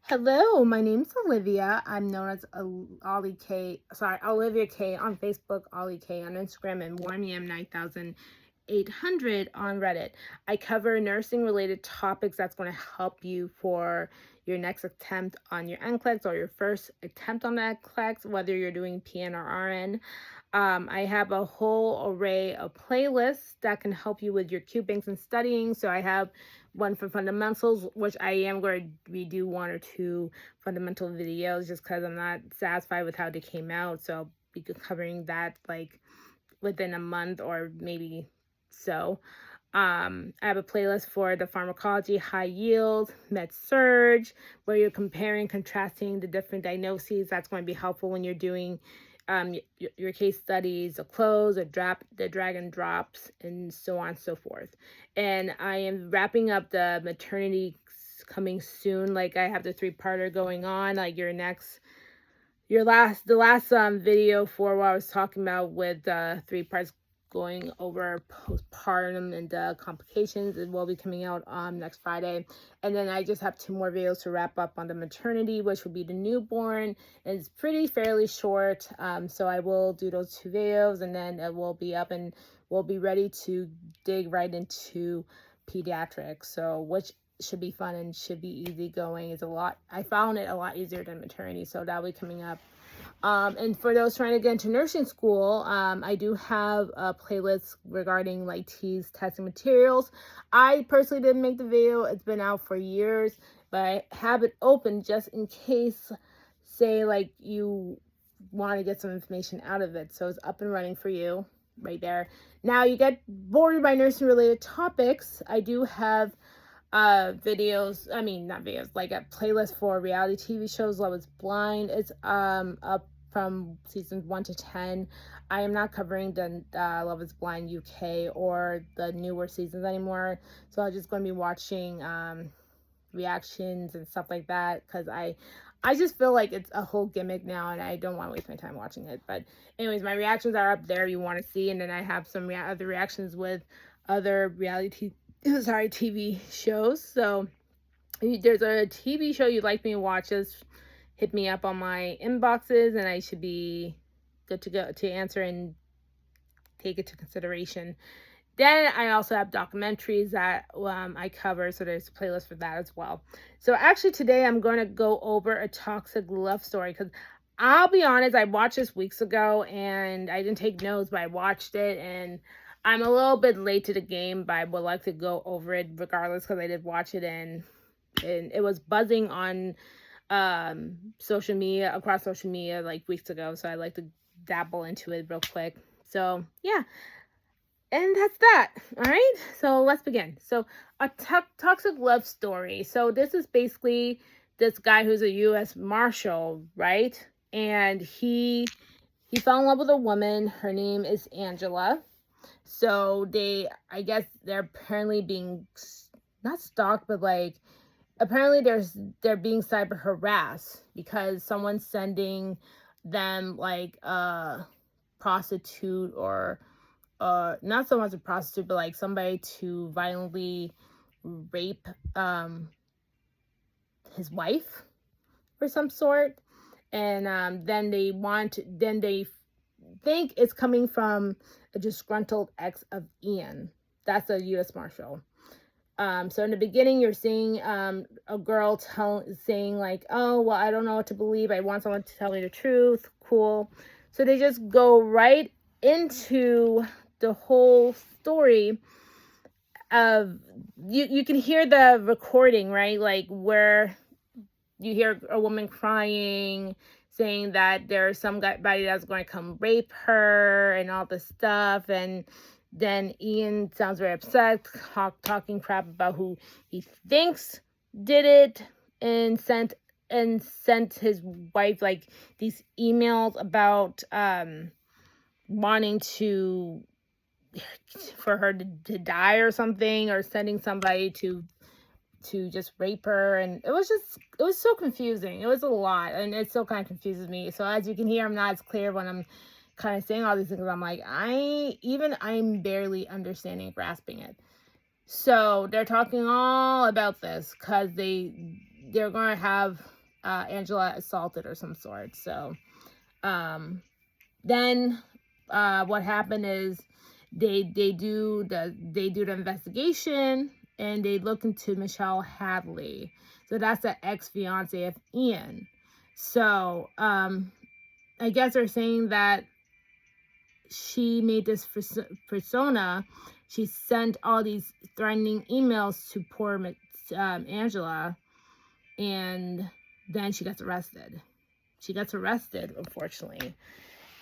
Hello, my name's Olivia. I'm known as Olivia K on Facebook, Ollie K on Instagram, and WarmyM9800 on Reddit. I cover nursing related topics that's going to help you for your next attempt on your NCLEX or your first attempt on the NCLEX, whether you're doing PN or RN. I have a whole array of playlists that can help you with your Q banks and studying. So I have one for fundamentals, which I am going to redo one or two fundamental videos just because I'm not satisfied with how they came out. So I'll be covering that like within a month or maybe so. I have a playlist for the pharmacology, high yield, med surge, where you're comparing, contrasting the different diagnoses. That's going to be helpful when you're doing your case studies, the close, the drag and drops, and so on and so forth. And I am wrapping up the maternity coming soon. Like I have the 3-parter going on. Like the last video for what I was talking about with 3 parts going over postpartum and the complications. It will be coming out next Friday. And then I just have 2 more videos to wrap up on the maternity, which will be the newborn. It's fairly short. So I will do those 2 videos and then it will be up and we'll be ready to dig right into pediatrics. So which should be fun and should be easy going. I found it a lot easier than maternity. So that'll be coming up. And for those trying to get into nursing school, I do have a playlist regarding like TEAS testing materials. I personally didn't make the video. It's been out for years, but I have it open just in case, say like you want to get some information out of it. So it's up and running for you right there. Now you get bored by nursing related topics. I do have videos, not videos, like a playlist for reality TV shows. Love is Blind. It's up from seasons 1 to 10. I am not covering the Love is Blind UK or the newer seasons anymore, so I'm just going to be watching reactions and stuff like that because I just feel like it's a whole gimmick now and I don't want to waste my time watching it. But anyways, my reactions are up there if you want to see, and then I have some other reactions with other TV shows. So if there's a TV show you'd like me to watch, just hit me up on my inboxes and I should be good to go to answer and take it to consideration. Then I also have documentaries that I cover, so there's a playlist for that as well. So actually today I'm going to go over a toxic love story because I'll be honest, I watched this weeks ago and I didn't take notes, but I watched it and I'm a little bit late to the game, but I would like to go over it regardless because I did watch it and it was buzzing on across social media like weeks ago, so I like to dabble into it real quick. So yeah, and that's that. All right, so let's begin. So a toxic love story. So this is basically this guy who's a U.S. Marshal, right? And he fell in love with a woman. Her name is Angela. So I guess they're apparently being not stalked, but like apparently they're being cyber harassed because someone's sending them like a prostitute or not so much a prostitute, but like somebody to violently rape his wife or some sort. And then they think it's coming from a disgruntled ex of Ian. That's a U.S. Marshal. So in the beginning, you're seeing a girl saying like, oh, well, I don't know what to believe. I want someone to tell me the truth. Cool. So they just go right into the whole story of, you can hear the recording, right? Like where you hear a woman crying, saying that there's somebody that's going to come rape her and all this stuff. And then Ian sounds very upset, talking crap about who he thinks did it, and sent his wife like these emails about wanting for her to die or something, or sending somebody to just rape her. And it was so confusing. It was a lot, and it still kind of confuses me. So as you can hear, I'm not as clear when I'm kind of saying all these things. I'm like, I'm barely understanding and grasping it. So they're talking all about this because they're going to have Angela assaulted or some sort. So then what happened is they do the investigation, and they look into Michelle Hadley. So that's the ex-fiance of Ian. So I guess they're saying that she made this persona. She sent all these threatening emails to poor Angela, and then she gets arrested. Unfortunately.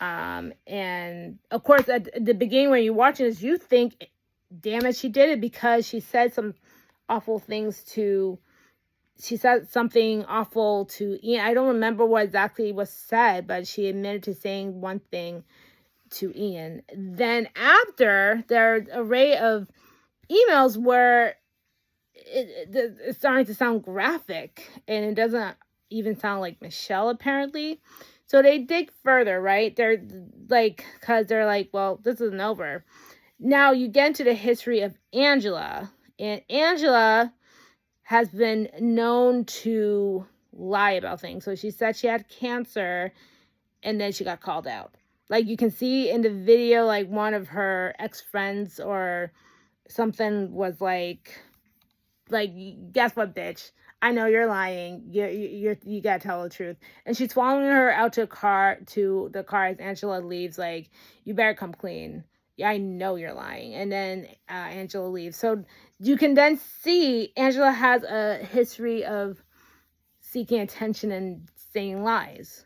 And of course, at the beginning when you're watching this, you think, damn it, she did it because she said some awful things to, she said something awful to Ian. I don't remember what exactly was said, but she admitted to saying one thing to Ian. Then after, there's an array of emails where it's starting to sound graphic, and it doesn't even sound like Michelle, apparently. So they dig further, right? They're like, because they're like, well, this isn't over. Now you get into the history of Angela, and Angela has been known to lie about things. So she said she had cancer, and then she got called out. Like you can see in the video, like one of her ex-friends or something was like, guess what, bitch? I know you're lying. You gotta tell the truth. And she's following her out to the car as Angela leaves. Like, you better come clean. Yeah, I know you're lying. And then Angela leaves. So you can then see Angela has a history of seeking attention and saying lies.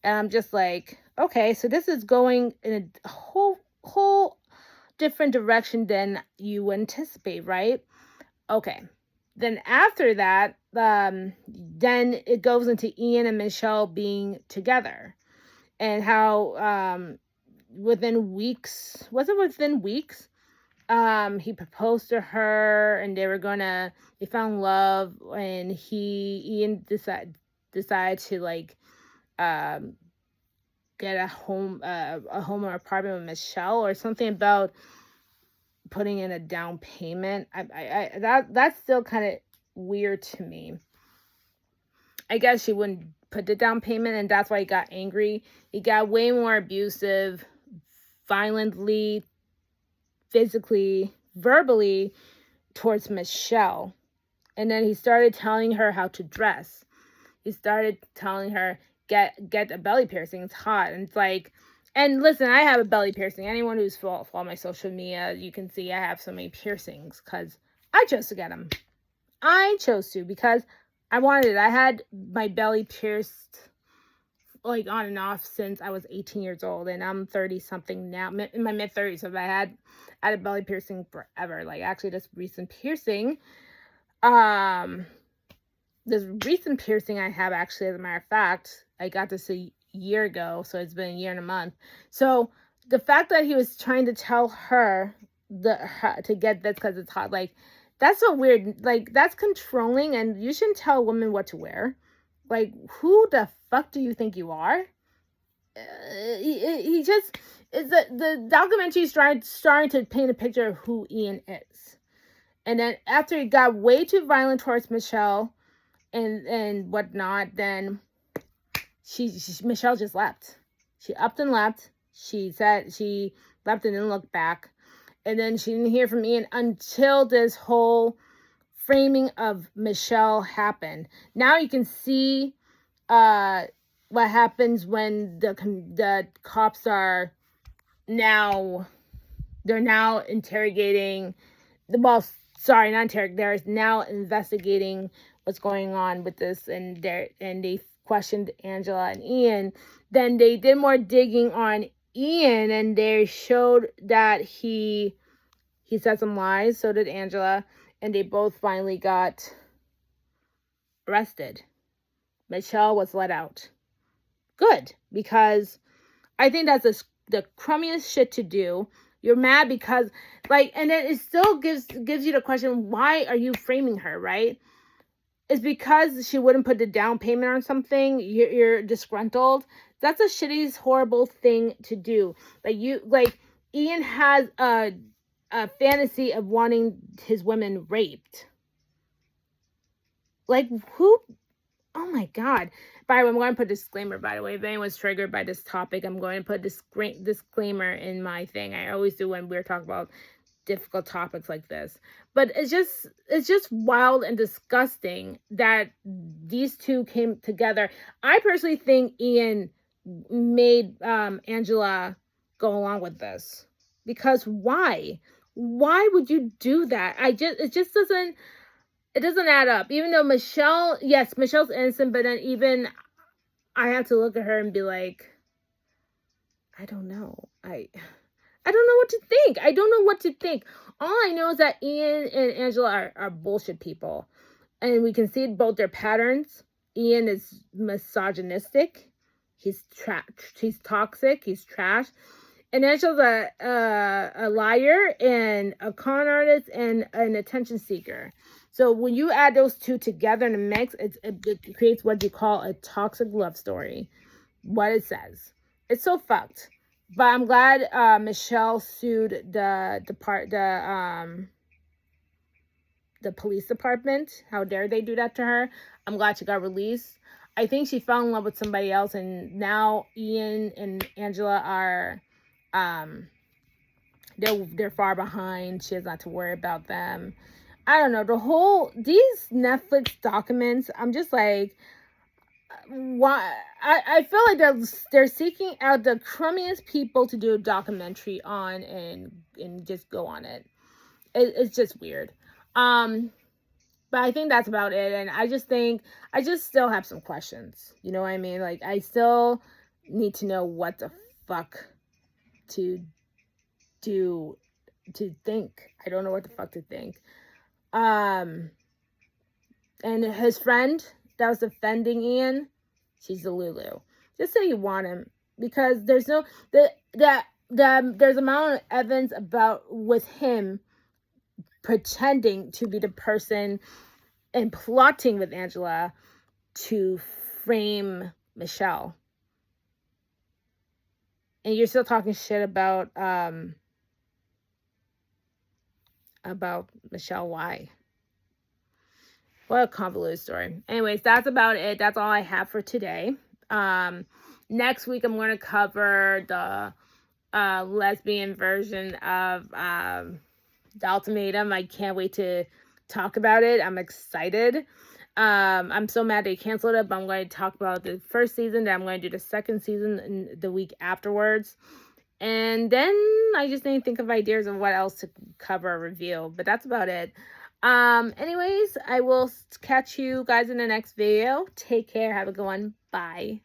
And I'm just like, okay, so this is going in a whole different direction than you anticipate, right? Okay. Then after that, then it goes into Ian and Michelle being together, and how within weeks, he proposed to her, and they found love, and Ian decided to like get a home or apartment with Michelle, or something about putting in a down payment. That's still kind of weird to me. I guess she wouldn't put the down payment, and that's why he got angry. He got way more abusive, violently, physically, verbally towards Michelle. And then he started telling her how to dress. He started telling her, get a belly piercing, it's hot. And it's like, and listen, I have a belly piercing. Anyone who's followed my social media, you can see I have so many piercings because I chose to get them. I chose to because I wanted it. I had my belly pierced like on and off since I was 18 years old, and I'm 30 something now, in my mid 30s. So I had a belly piercing forever. Like, actually, this recent piercing I have, actually, as a matter of fact, I got this a year ago, so it's been a year and a month. So the fact that he was trying to tell her to get this because it's hot, like, that's so weird. Like, that's controlling, and you shouldn't tell a woman what to wear. Like, who the fuck do you think you are? He just is the documentary is starting to paint a picture of who Ian is. And then after it got way too violent towards Michelle and whatnot, then Michelle just left. She upped and left. She said she left and didn't look back. And then she didn't hear from Ian until this whole framing of Michelle happened. Now you can see what happens when the cops are now, they're now interrogating, they're now investigating what's going on with this, and they questioned Angela and Ian. Then they did more digging on Ian, and they showed that he said some lies. So did Angela, and they both finally got arrested. Michelle was let out. Good, because I think that's the crummiest shit to do. You're mad because, like, and then it still gives you the question, why are you framing her, right? It's because she wouldn't put the down payment on something. You're disgruntled. That's a shitty, horrible thing to do. Like Ian has a fantasy of wanting his women raped. Like, who? Oh my God. By the way, I'm going to put a disclaimer, by the way. If anyone's triggered by this topic, I'm going to put a disclaimer in my thing. I always do when we're talking about difficult topics like this. But it's just wild and disgusting that these two came together. I personally think Ian made Angela go along with this. Because why? Why would you do that? It just doesn't add up. Even though Michelle's innocent, but then even I have to look at her and be like, I don't know. I don't know what to think. I don't know what to think. All I know is that Ian and Angela are bullshit people. And we can see both their patterns. Ian is misogynistic. He's toxic. He's trash. And Angela's a liar and a con artist and an attention seeker. So when you add those two together in a mix, it creates what you call a toxic love story. What it says. It's so fucked. But I'm glad Michelle sued the police department. How dare they do that to her? I'm glad she got released. I think she fell in love with somebody else, and now Ian and Angela are they're far behind. She has not to worry about them. I don't know. These Netflix documents, I'm just like, why? I feel like they're seeking out the crummiest people to do a documentary on and just go on it. It's just weird. But I think that's about it. And I just still have some questions. You know what I mean? Like, I still need to know what the fuck to do, to think. I don't know what the fuck to think. And his friend that was defending Ian, she's a Lulu. Just say you want him, because there's no there's amount of evidence with him pretending to be the person and plotting with Angela to frame Michelle. And you're still talking shit about Michelle. Why? What a convoluted story. Anyways, that's about it. That's all I have for today. Next week, I'm going to cover the lesbian version of the ultimatum. I can't wait to talk about it. I'm excited. I'm so mad they canceled it, but I'm going to talk about the first season. Then I'm going to do the second season in the week afterwards. And then I just need to think of ideas of what else to cover or review. But that's about it. Anyways, I will catch you guys in the next video. Take care. Have a good one. Bye.